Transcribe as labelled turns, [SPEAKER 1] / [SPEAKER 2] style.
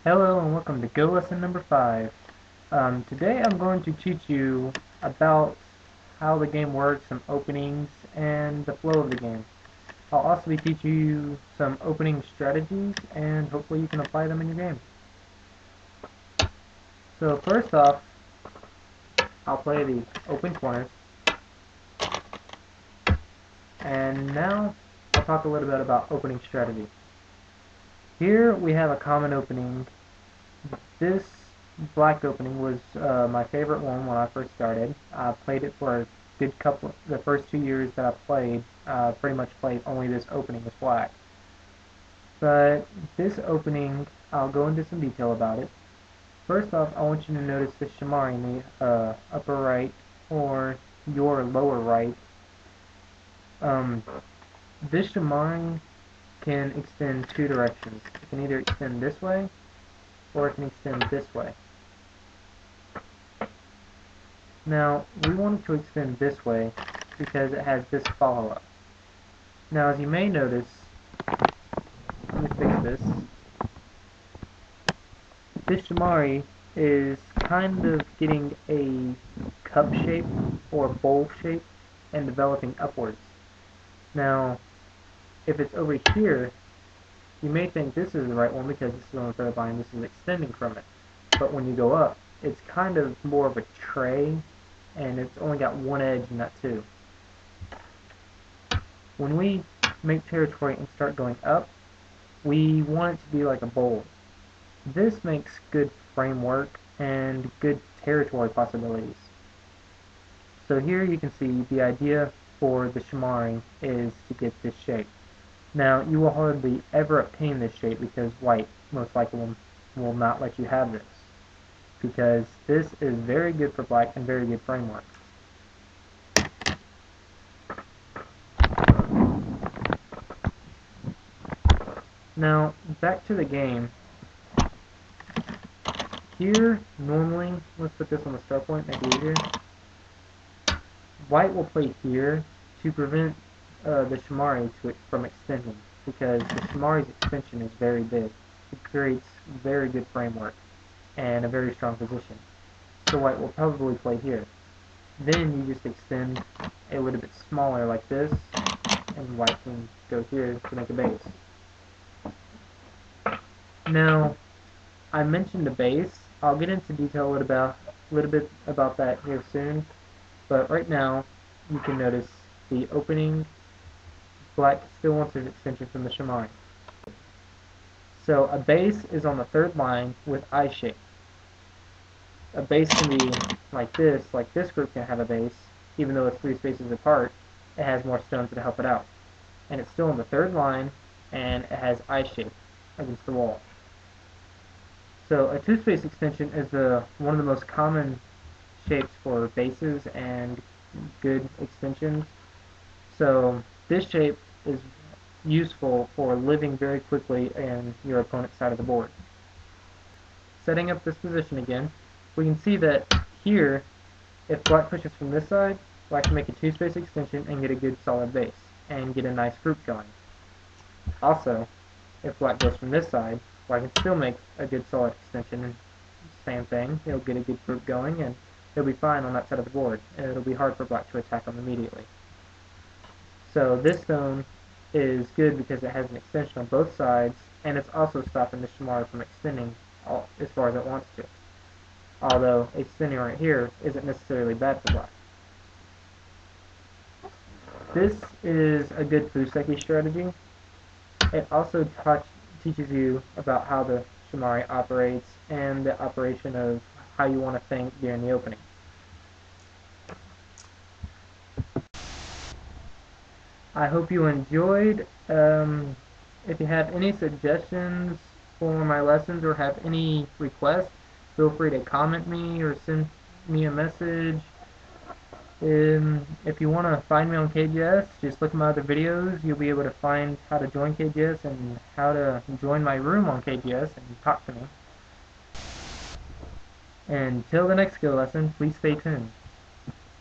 [SPEAKER 1] Hello and welcome to Go Lesson number 5. Today I'm going to teach you about how the game works, some openings, and the flow of the game. I'll also be teaching you some opening strategies, and hopefully you can apply them in your game. So first off, I'll play the open corners, and now I'll talk a little bit about opening strategy. Here we have a common opening. This black opening was my favorite one when I first started. I played it for a good couple. The first 2 years that I played, pretty much played only this opening as black. But this opening, I'll go into some detail about it. First off, I want you to notice the shimari in the upper right or your lower right. This shimari can extend two directions. It can either extend this way or it can extend this way. Now, we want it to extend this way because it has this follow-up. Now, as you may notice, let me fix this. This shimari is kind of getting a cup shape or bowl shape and developing upwards. Now, if it's over here, you may think this is the right one because this is on the third line, this is extending from it. But when you go up, it's kind of more of a tray, and it's only got one edge, not two. When we make territory and start going up, we want it to be like a bowl. This makes good framework and good territory possibilities. So here you can see the idea for the shimari is to get this shape. Now, you will hardly ever obtain this shape because white most likely will not let you have this, because this is very good for black and very good framework. Now, back to the game. Here, normally, let's put this on the start point, make it easier. White will play here to prevent the shimari from extending, because the shimari's extension is very big. It creates very good framework and a very strong position. So white will probably play here. Then you just extend a little bit smaller like this, and white can go here to make a base. Now, I mentioned the base. I'll get into detail a little bit about that here soon, but right now you can notice the opening. Black still wants an extension from the shimari. So a base is on the third line with I shape. A base can be like this group can have a base, even though it's 3 spaces apart, it has more stones to help it out. And it's still on the third line, and it has I shape against the wall. So a 2-space extension is one of the most common shapes for bases and good extensions. So this shape is useful for living very quickly in your opponent's side of the board. Setting up this position again, we can see that here, if black pushes from this side, black can make a 2-space extension and get a good solid base, and get a nice group going. Also, if black goes from this side, black can still make a good solid extension, and same thing, it'll get a good group going, and it'll be fine on that side of the board, and it'll be hard for black to attack them immediately. So this stone is good because it has an extension on both sides, and it's also stopping the shimari from extending as far as it wants to. Although extending right here isn't necessarily bad for black. This is a good fuseki strategy. It also teaches you about how the shimari operates and the operation of how you want to think during the opening. I hope you enjoyed. If you have any suggestions for my lessons or have any requests, feel free to comment me or send me a message. If you want to find me on KGS, just look at my other videos. You'll be able to find how to join KGS and how to join my room on KGS and talk to me. Until the next skill lesson, please stay tuned.